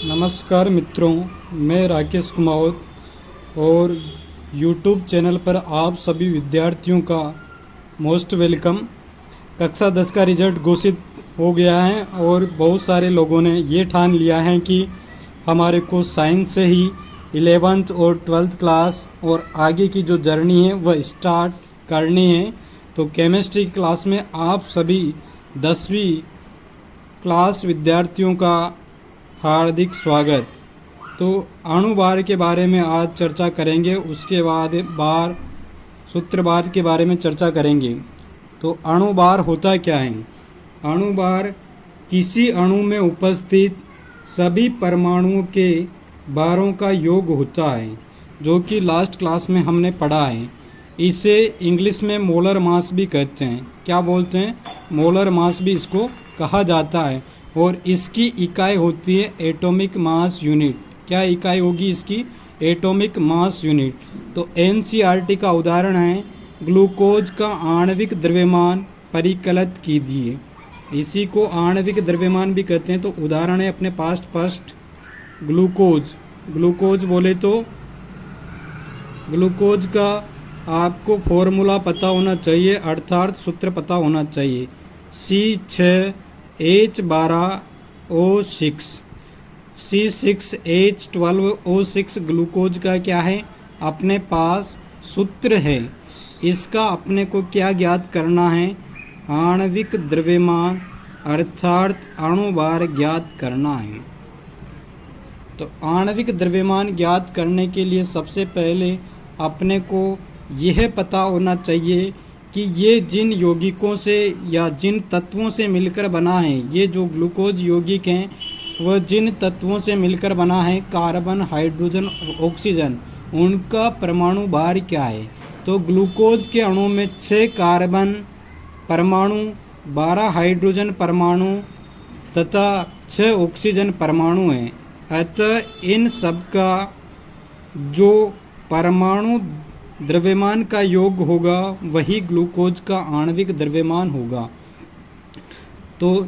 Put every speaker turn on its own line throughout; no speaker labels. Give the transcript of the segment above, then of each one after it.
नमस्कार मित्रों, मैं राकेश कुमावत और YouTube चैनल पर आप सभी विद्यार्थियों का मोस्ट वेलकम। कक्षा 10 का रिजल्ट घोषित हो गया है और बहुत सारे लोगों ने ये ठान लिया है कि हमारे को साइंस से ही 11th और 12th क्लास और आगे की जो जर्नी है वह स्टार्ट करनी है। तो केमिस्ट्री क्लास में आप सभी 10वीं क्लास विद्यार्थियों का हार्दिक स्वागत। तो अणुभार के बारे में आज चर्चा करेंगे, उसके बाद सूत्रभार के बारे में चर्चा करेंगे। तो अणुभार होता क्या है? अणुभार किसी अणु में उपस्थित सभी परमाणुओं के भारों का योग होता है, जो कि लास्ट क्लास में हमने पढ़ा है। इसे इंग्लिश में मोलर मास भी कहते हैं। क्या बोलते हैं? मोलर मास भी इसको कहा जाता है। और इसकी इकाई होती है एटॉमिक मास यूनिट। क्या इकाई होगी इसकी? Atomic mass unit. तो एनसीईआरटी का उदाहरण है ग्लूकोज का आणविक द्रव्यमान परिकलित कीजिए। इसी को आणविक द्रव्यमान भी कहते हैं। तो उदाहरण है अपने पास फर्स्ट ग्लूकोज बोले तो ग्लूकोज का आपको फॉर्मूला पता होना चाहिए, अर्थात सूत्र पता होना चाहिए। C6H12O6 C6H12O6 ग्लूकोज का क्या है? अपने पास सूत्र है। इसका अपने को क्या ज्ञात करना है? आणविक द्रव्यमान अर्थात अणुभार ज्ञात करना है। तो आणविक द्रव्यमान ज्ञात करने के लिए सबसे पहले अपने को यह पता होना चाहिए कि ये जिन यौगिकों से या जिन तत्वों से मिलकर बना है, ये जो ग्लूकोज यौगिक हैं वह जिन तत्वों से मिलकर बना है, कार्बन, हाइड्रोजन, ऑक्सीजन, उनका परमाणु भार क्या है? तो ग्लूकोज के अणु में 6 कार्बन परमाणु, 12 हाइड्रोजन परमाणु तथा 6 ऑक्सीजन परमाणु हैं। अतः इन सब का जो परमाणु द्रव्यमान का योग होगा वही ग्लूकोज का आणविक द्रव्यमान होगा। तो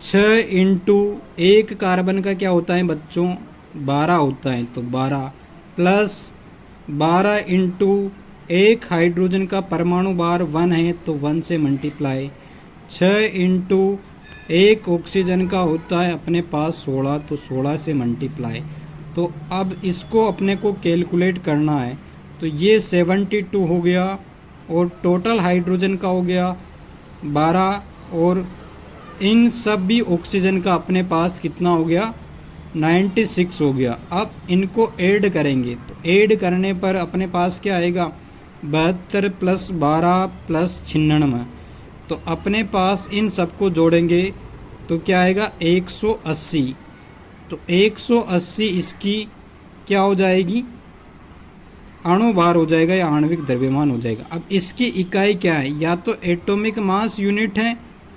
6 इंटू 1 कार्बन का क्या होता है बच्चों? 12 होता है। तो 12 प्लस 12 इंटू 1 हाइड्रोजन का परमाणु भार 1 है, तो 1 से मल्टीप्लाई। 6 इंटू 1 ऑक्सीजन का होता है अपने पास 16, तो 16 से मल्टीप्लाई। तो अब इसको अपने को कैलकुलेट करना है। तो ये 72 हो गया और टोटल हाइड्रोजन का हो गया 12 और इन सब भी ऑक्सीजन का अपने पास कितना हो गया? 96 हो गया। अब इनको ऐड करेंगे तो ऐड करने पर अपने पास क्या आएगा? 72 प्लस 12 प्लस 96। तो अपने पास इन सबको जोड़ेंगे तो क्या आएगा? 180। तो 180 इसकी क्या हो जाएगी? अणुभार हो जाएगा या आणविक द्रव्यमान हो जाएगा। अब इसकी इकाई क्या है? या तो एटॉमिक मास यूनिट है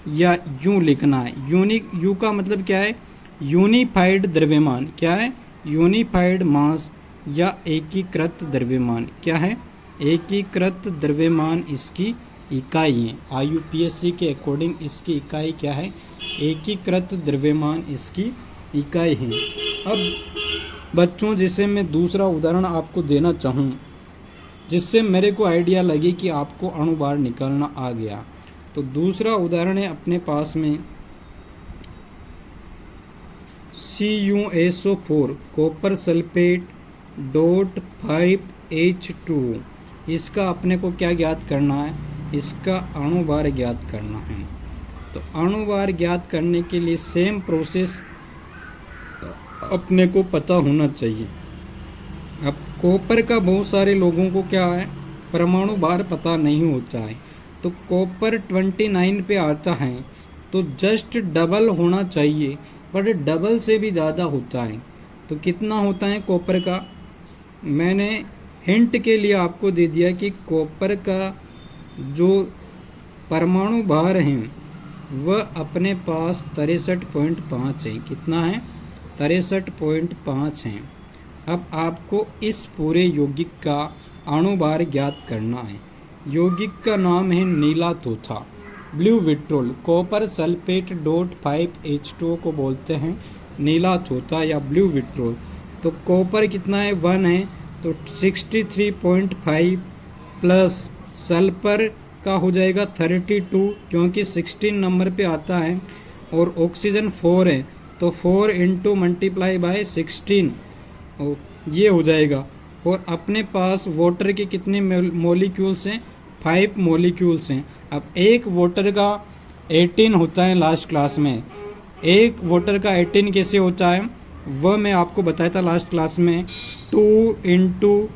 या यूं लिखना है। यू का मतलब क्या है? यूनिफाइड द्रव्यमान। क्या है? यूनिफाइड मास या एकीकृत द्रव्यमान। क्या है? एकीकृत द्रव्यमान इसकी इकाई है। IUPAC के अकॉर्डिंग इसकी इकाई क्या है? एकीकृत द्रव्यमान इसकी इकाई है। अब बच्चों, जिसे मैं दूसरा उदाहरण आपको देना चाहूँ, जिससे मेरे को आइडिया लगे कि आपको अणुभार निकालना आ गया। तो दूसरा उदाहरण है अपने पास में CuSO4 कॉपर सल्फेट .5H2। इसका अपने को क्या ज्ञात करना है? इसका अणुभार ज्ञात करना है। तो अणुभार ज्ञात करने के लिए सेम प्रोसेस अपने को पता होना चाहिए। अब कॉपर का बहुत सारे लोगों को क्या है? परमाणु भार पता नहीं होता है। तो कॉपर 29 पे आता है, तो जस्ट डबल होना चाहिए, बट डबल से भी ज़्यादा होता है। तो कितना होता है कॉपर का? मैंने हिंट के लिए आपको दे दिया कि कॉपर का जो परमाणु भार है वह अपने पास 63.5 है। कितना है? 63.5 है। अब आपको इस पूरे यौगिक का अणुभार ज्ञात करना है। यौगिक का नाम है नीला तोथा, blue vitriol. Copper sulphate .5H2O को बोलते हैं नीलाच होता है या ब्लू विट्रोल। तो कॉपर कितना है 1 है, तो 63.5 प्लस सल्फर का हो जाएगा 32 क्योंकि 16 नंबर पे आता है, और ऑक्सीजन 4 है तो 4 इंटू मल्टीप्लाई बाय 16 ये हो जाएगा। और अपने पास वाटर के कितने मॉलिक्यूल्स हैं, 5 मॉलिक्यूल्स हैं। अब एक वाटर का 18 होता है लास्ट क्लास में, एक वाटर का 18 कैसे होता है वह मैं आपको बताया था लास्ट क्लास में, 2 इंटू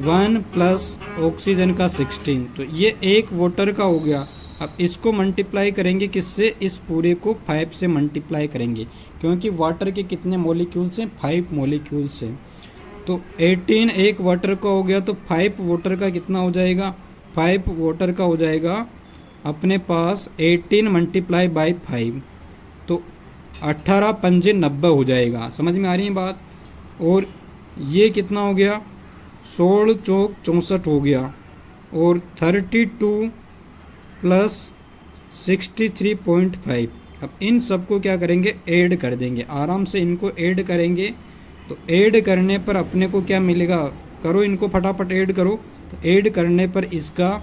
1 प्लस ऑक्सीजन का 16, तो ये एक वाटर का हो गया। अब इसको मल्टीप्लाई करेंगे किससे, इस पूरे को 5 से मल्टीप्लाई करेंगे क्योंकि वाटर के कितने मॉलिक्यूल्स हैं, 5 मॉलिक्यूल्स हैं। तो 18 एक वाटर का हो गया, तो 5 वाटर का कितना हो जाएगा, 5 वाटर का हो जाएगा अपने पास 18 मल्टीप्लाई बाई 5, तो 18 पंजे 90 हो जाएगा। समझ में आ रही है बात। और ये कितना हो गया, 16 चौक 64 हो गया, और 32 प्लस 63.5। अब इन सबको क्या करेंगे, ऐड कर देंगे, आराम से इनको ऐड करेंगे। तो ऐड करने पर अपने को क्या मिलेगा, करो इनको फटाफट ऐड करो। तो ऐड करने पर इसका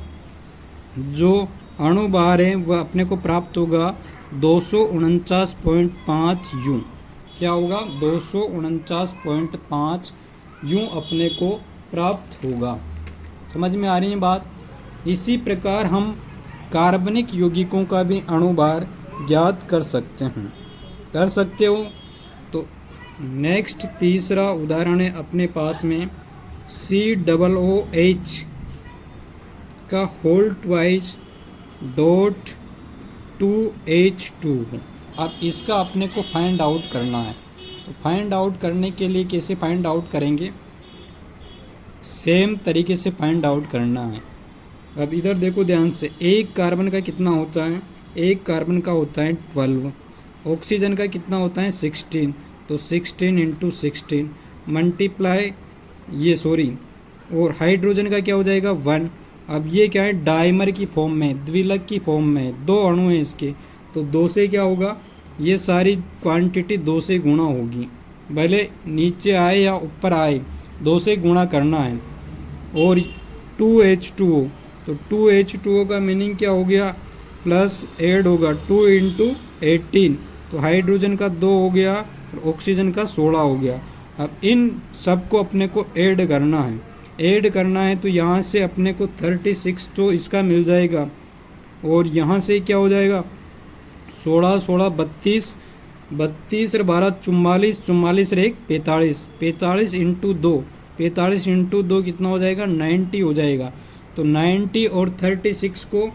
जो अणुभार है वह अपने को प्राप्त होगा 249.5 यूं। क्या होगा, 249.5 यूं अपने को प्राप्त होगा। समझ में आ रही है बात। इसी प्रकार हम कार्बनिक यौगिकों का भी अणुभार ज्ञात कर सकते हैं, कर सकते हो। तो नेक्स्ट तीसरा उदाहरण है अपने पास में COOH का होल ट्वाइस डॉट 2H2। अब इसका अपने को फाइंड आउट करना है। तो फाइंड आउट करने के लिए कैसे फाइंड आउट करेंगे, सेम तरीके से फाइंड आउट करना है। अब इधर देखो ध्यान से, एक कार्बन का कितना होता है, एक कार्बन का होता है 12, ऑक्सीजन का कितना होता है 16, तो 16 इंटू 16 मल्टीप्लाई और हाइड्रोजन का क्या हो जाएगा 1। अब ये क्या है, डाइमर की फॉर्म में, द्विलक की फॉर्म में, 2 अणु हैं इसके, तो 2 से क्या होगा, ये सारी क्वांटिटी 2 से गुणा होगी, भले नीचे आए या ऊपर आए 2 से गुणा करना है। और 2H2O, तो 2H2O का मीनिंग क्या हो गया, प्लस ऐड होगा 2 इंटू 18, तो हाइड्रोजन का 2 हो गया और ऑक्सीजन का 16 हो गया। अब इन सबको अपने को ऐड करना है, ऐड करना है। तो यहाँ से अपने को 36 तो इसका मिल जाएगा, और यहाँ से क्या हो जाएगा 16 16 32 32 और 12 44 44 और 1 45 45 इंटू 2 45 इंटू 2 कितना हो जाएगा 90 हो जाएगा। तो 90 और 36 को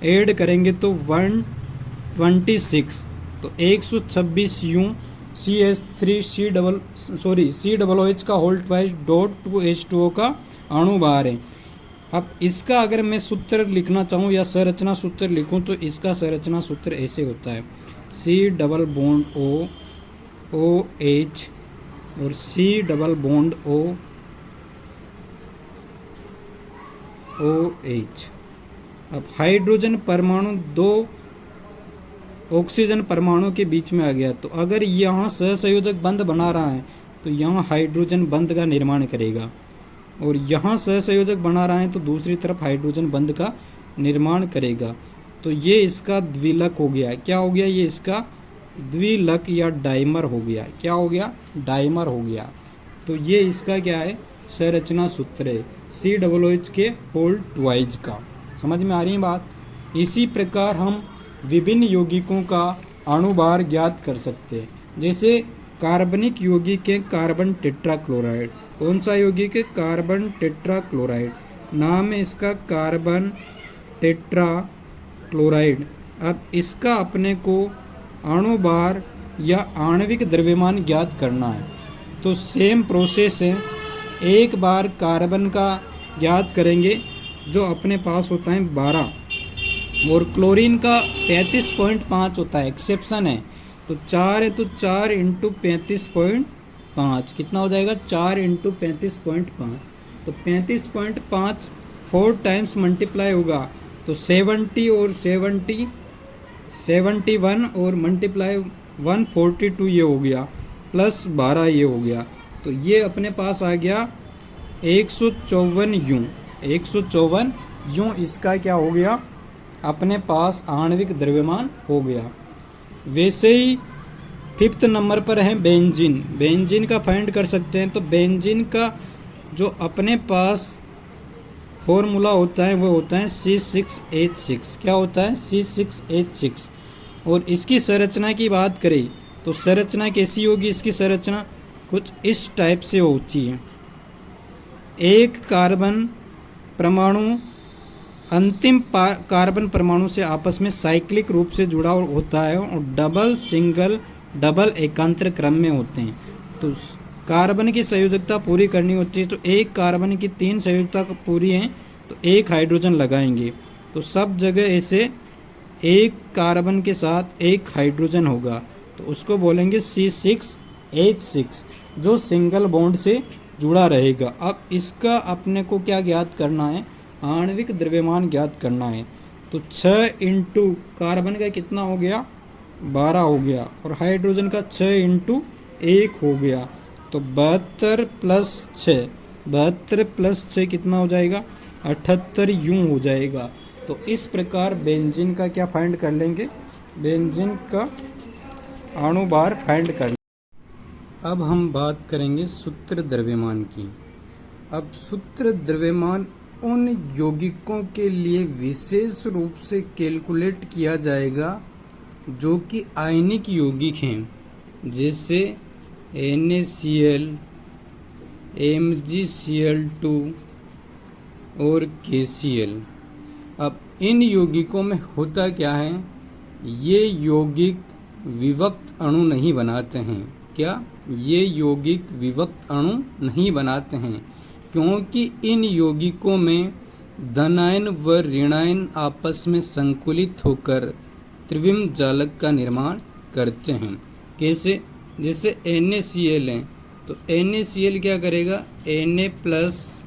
ऐड करेंगे तो 126, तो 126 यूं COOH का होल ट्वाइस डॉट 2H2O का अणुभार है। अब इसका अगर मैं सूत्र लिखना चाहूँ या संरचना सूत्र लिखूँ तो इसका संरचना सूत्र ऐसे होता है, C double bond O OH और C double bond O OH। अब हाइड्रोजन परमाणु 2 ऑक्सीजन परमाणु के बीच में आ गया, तो अगर यहाँ सहसंयोजक बंध बना रहा है तो यहाँ हाइड्रोजन बंध का निर्माण करेगा, और यहाँ सहसंयोजक बना रहा है तो दूसरी तरफ हाइड्रोजन बंध का निर्माण करेगा। तो ये इसका द्विलक हो गया। क्या हो गया, ये इसका द्विलक या डाइमर हो गया। क्या हो गया, डाइमर हो गया। तो ये इसका क्या है, संरचना सूत्र है COOH के होल ट्वाइस का। समझ में आ रही है बात। इसी प्रकार हम विभिन्न यौगिकों का अणुभार ज्ञात कर सकते हैं। जैसे कार्बनिक यौगिक है कार्बन टेट्राक्लोराइड। कौन सा यौगिक है, कार्बन टेट्राक्लोराइड, नाम है इसका कार्बन टेट्राक्लोराइड। अब इसका अपने को अणुभार या आणविक द्रव्यमान ज्ञात करना है। तो सेम प्रोसेस है, एक बार कार्बन का ज्ञात करेंगे जो अपने पास होता है 12, और क्लोरीन का 35.5 होता है, एक्सेप्शन है। तो 4 है तो 4 इंटू 35.5 कितना हो जाएगा, 4 इंटू 35.5, तो 35.5 4 टाइम्स मल्टीप्लाई होगा तो 70 और 70 71 और मल्टीप्लाई 142 ये हो गया। प्लस 12 ये हो गया, तो ये अपने पास आ गया 154 यूं। 154 यूं इसका क्या हो गया, अपने पास आणविक द्रव्यमान हो गया। वैसे ही 5th नंबर पर है बेंजीन। बेंजीन का फाइंड कर सकते हैं। तो बेंजीन का जो अपने पास फॉर्मूला होता है वो होता है C6H6। क्या होता है, C6H6। और इसकी संरचना की बात करें तो संरचना कैसी होगी, इसकी संरचना कुछ इस टाइप से होती है। एक कार्बन परमाणु अंतिम कार्बन परमाणु से आपस में साइक्लिक रूप से जुड़ा होता है और डबल, सिंगल, डबल एकांतर क्रम में होते हैं। तो कार्बन की संयोजकता पूरी करनी होती है, तो एक कार्बन की 3 संयोजकता पूरी हैं तो एक हाइड्रोजन लगाएंगे। तो सब जगह ऐसे एक कार्बन के साथ एक हाइड्रोजन होगा, तो उसको बोलेंगे C6H6 जो सिंगल बॉन्ड से जुड़ा रहेगा। अब इसका अपने को क्या ज्ञात करना है, आणविक द्रव्यमान ज्ञात करना है। तो 6 इंटू कार्बन का कितना हो गया, 12 हो गया, और हाइड्रोजन का 6 इंटू 1 हो गया, तो 72 प्लस 6, 72 प्लस 6 कितना हो जाएगा, 78 यूं हो जाएगा। तो इस प्रकार बेंजीन का क्या फाइंड कर लेंगे, बेंजीन का अणुभार फाइंड कर। अब हम बात करेंगे सूत्र द्रव्यमान की। अब सूत्र द्रव्यमान उन यौगिकों के लिए विशेष रूप से कैलकुलेट किया जाएगा जो कि आयनिक यौगिक हैं, जैसे NaCl, MgCl2 और KCl। अब इन यौगिकों में होता क्या है, ये यौगिक विभक्त अणु नहीं बनाते हैं। क्या, ये यौगिक विभक्त अणु नहीं बनाते हैं, क्योंकि इन यौगिकों में धनायन व ऋणायन आपस में संकुलित होकर त्रिविम जालक का निर्माण करते हैं। कैसे, जैसे NaCl है तो NaCl क्या करेगा, Na प्लस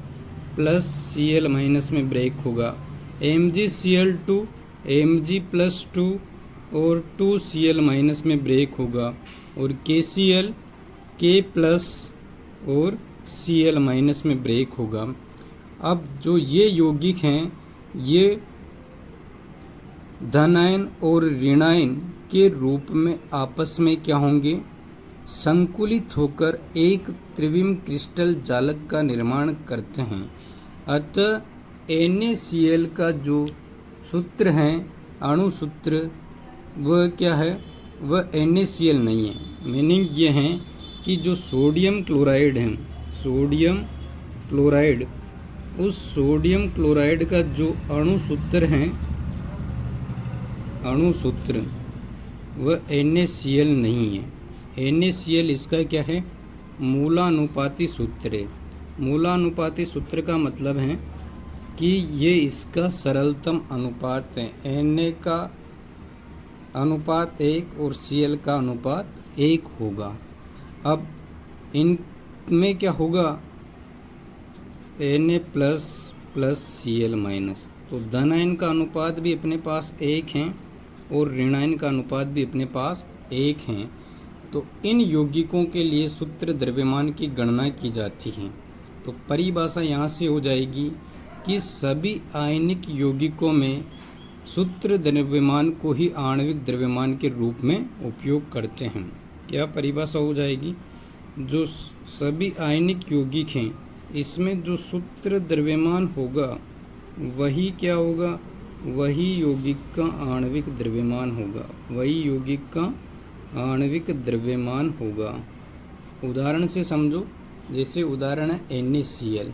Cl माइनस में ब्रेक होगा। MgCl2 Mg+2 और 2Cl माइनस में ब्रेक होगा, और KCl K प्लस और Cl माइनस में ब्रेक होगा। अब जो ये यौगिक हैं ये धनायन और ऋणायन के रूप में आपस में क्या होंगे, संकुलित होकर एक त्रिविम क्रिस्टल जालक का निर्माण करते हैं। अतः NaCl का जो सूत्र है, अणु सूत्र, वह क्या है, वह NaCl नहीं है। मीनिंग ये है कि जो सोडियम क्लोराइड है, सोडियम क्लोराइड, उस सोडियम क्लोराइड का जो अणु सूत्र है, अणु सूत्र, वह NaCl नहीं है। NaCl इसका क्या है, मूलानुपाती सूत्र है। मूलानुपाती सूत्र का मतलब है कि ये इसका सरलतम अनुपात है। Na का अनुपात 1 और Cl का अनुपात 1 होगा। अब इनमें क्या होगा, Na प्लस Cl माइनस, तो धनायन का अनुपात भी अपने पास 1 है और ऋणायन का अनुपात भी अपने पास 1 है। तो इन यौगिकों के लिए सूत्र द्रव्यमान की गणना की जाती है। तो परिभाषा यहाँ से हो जाएगी कि सभी आयनिक यौगिकों में सूत्र द्रव्यमान को ही आणविक द्रव्यमान के रूप में उपयोग करते हैं। क्या परिभाषा हो जाएगी, जो सभी आयनिक यौगिक हैं इसमें जो सूत्र द्रव्यमान होगा वही क्या होगा, वही यौगिक का आणविक द्रव्यमान होगा, वही यौगिक का आणविक द्रव्यमान होगा। उदाहरण से समझो, जैसे उदाहरण है NaCl।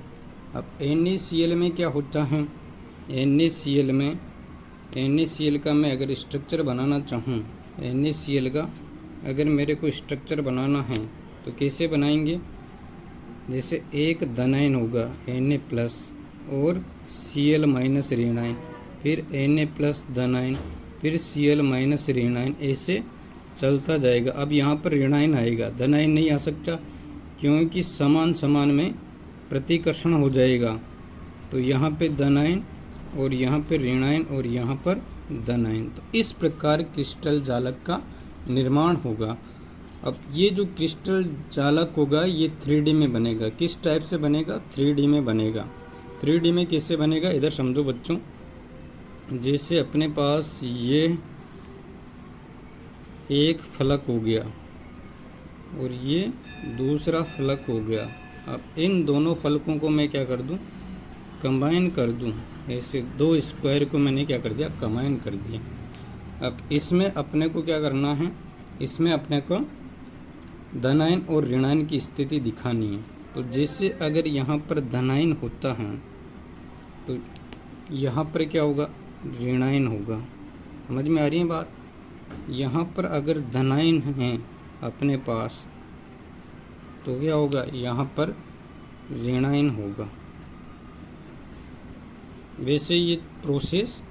अब NaCl में क्या होता है, NaCl का मैं अगर स्ट्रक्चर बनाना चाहूँ, NaCl का अगर मेरे को स्ट्रक्चर बनाना है तो कैसे बनाएंगे, जैसे एक धनायन होगा Na प्लस और Cl माइनस ऋणायन, फिर Na प्लस धनायन, फिर Cl माइनस ऋणायन, ऐसे चलता जाएगा। अब यहाँ पर ऋणायन आएगा, धनायन नहीं आ सकता, क्योंकि समान समान में प्रतिकर्षण हो जाएगा। तो यहाँ पे धनायन और यहाँ पे ऋणायन और यहाँ पर धनायन। तो इस प्रकार क्रिस्टल जालक का निर्माण होगा। अब ये जो क्रिस्टल जालक होगा ये 3D में बनेगा। किस टाइप से बनेगा? 3D में बनेगा। 3D में कैसे बनेगा इधर समझो बच्चों। जैसे अपने पास ये एक फलक हो गया और ये दूसरा फलक हो गया। अब इन दोनों फलकों को मैं क्या कर दूं? कंबाइन कर दूं। ऐसे दो स्क्वायर को मैंने क्या कर दिया? कंबाइन कर दिया। अब इसमें अपने को क्या करना है? इसमें अपने को धनायन और ऋणायन की स्थिति दिखानी है। तो जैसे अगर यहाँ पर धनायन होता है तो यहाँ पर क्या होगा? ऋणायन होगा। समझ में आ रही है बात? यहाँ पर अगर धनायन है अपने पास तो क्या होगा? यहाँ पर ऋणायन होगा। वैसे ये प्रोसेस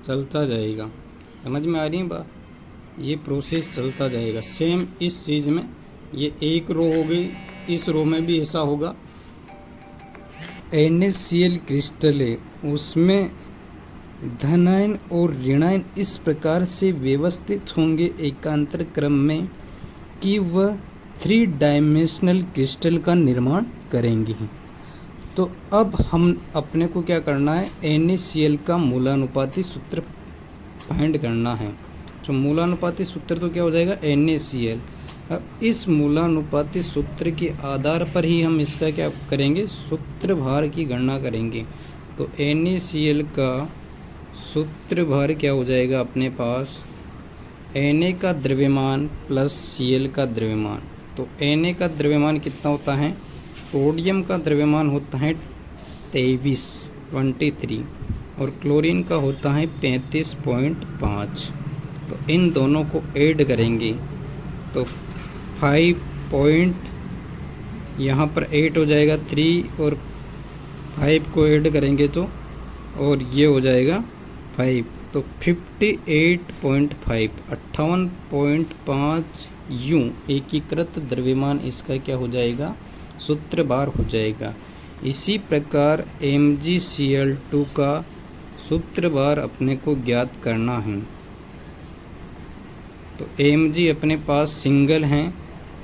चलता जाएगा। समझ में आ रही है बात? ये प्रोसेस चलता जाएगा। सेम इस चीज़ में ये एक रो हो गई, इस रो में भी ऐसा होगा। NaCl क्रिस्टल है, उसमें धनायन और ऋणायन इस प्रकार से व्यवस्थित होंगे एकांतर क्रम में कि वह 3 डायमेंशनल क्रिस्टल का निर्माण करेंगे। तो अब हम अपने को क्या करना है? NaCl का मूलानुपाती सूत्र फाइंड करना है। तो मूलानुपाती सूत्र तो क्या हो जाएगा? NaCl। अब इस मूलानुपाती सूत्र के आधार पर ही हम इसका क्या करेंगे? सूत्र भार की गणना करेंगे। तो NaCl का सूत्र भार क्या हो जाएगा अपने पास? Na का द्रव्यमान प्लस Cl का द्रव्यमान। तो Na का द्रव्यमान कितना होता है? सोडियम का द्रव्यमान होता है 23 और क्लोरीन का होता है 35.5। तो इन दोनों को ऐड करेंगे तो 5 यहाँ पर 8 हो जाएगा, 3 और 5 को ऐड करेंगे तो और ये हो जाएगा 5, तो 58.5 58.5 यूं एकीकृत द्रव्यमान इसका क्या हो जाएगा? सूत्र भार हो जाएगा। इसी प्रकार MgCl2 का सूत्र भार अपने को ज्ञात करना है। तो Mg अपने पास सिंगल हैं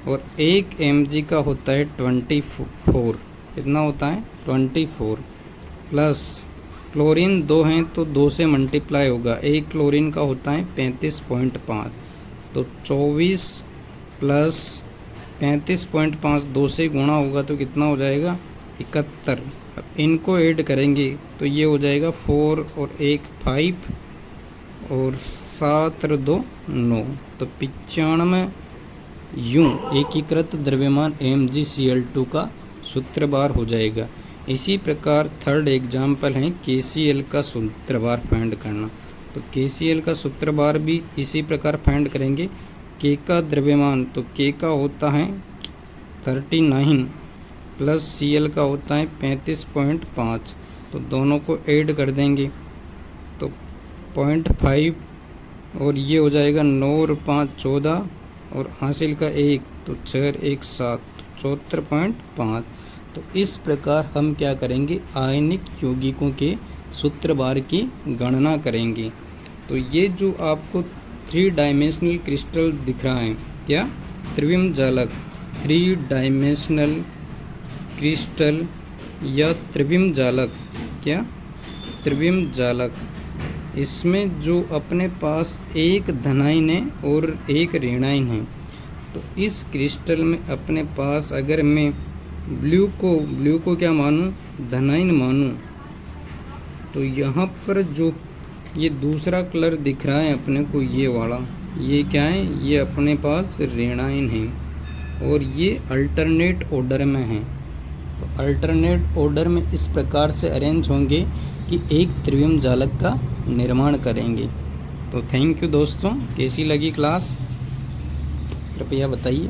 और एक Mg का होता है 24। कितना होता है? 24 प्लस क्लोरीन 2 हैं तो 2 से मल्टीप्लाई होगा। एक क्लोरीन का होता है 35.5, तो 24 प्लस 35.5 2 से गुणा होगा तो कितना हो जाएगा? 71। अब इनको ऐड करेंगे तो ये हो जाएगा 4 और 1 5 और 7 और 2 9, तो 95 यूं एकीकृत द्रव्यमान MgCl2 का सूत्र भार हो जाएगा। इसी प्रकार थर्ड एग्जाम्पल है KCl का सूत्र भार फाइंड करना। तो KCl का सूत्र भार भी इसी प्रकार फाइंड करेंगे। K का द्रव्यमान तो K का होता है 39 प्लस Cl का होता है 35.5, तो दोनों को ऐड कर देंगे तो 0.5 और ये हो जाएगा 9 और 5 14 और हासिल का 1 तो 4 1 7 74.5। तो इस प्रकार हम क्या करेंगे? आयनिक यौगिकों के सूत्र भार की गणना करेंगे। तो ये जो आपको 3 डायमेंशनल क्रिस्टल दिख रहा है, क्या? त्रिविम जालक, 3 डायमेंशनल क्रिस्टल या त्रिविम जालक, क्या? त्रिविम जालक। इसमें जो अपने पास एक धनायन है और एक ऋणायन है, तो इस क्रिस्टल में अपने पास अगर मैं ब्लू को क्या मानूं? धनायन मानूं, तो यहाँ पर जो ये दूसरा कलर दिख रहा है अपने को, ये वाला, ये क्या है? ये अपने पास ऋणायन है और ये अल्टरनेट ऑर्डर में है। तो अल्टरनेट ऑर्डर में इस प्रकार से अरेंज होंगे कि एक त्रिविम जालक का निर्माण करेंगे। तो थैंक यू दोस्तों, कैसी लगी क्लास कृपया बताइए।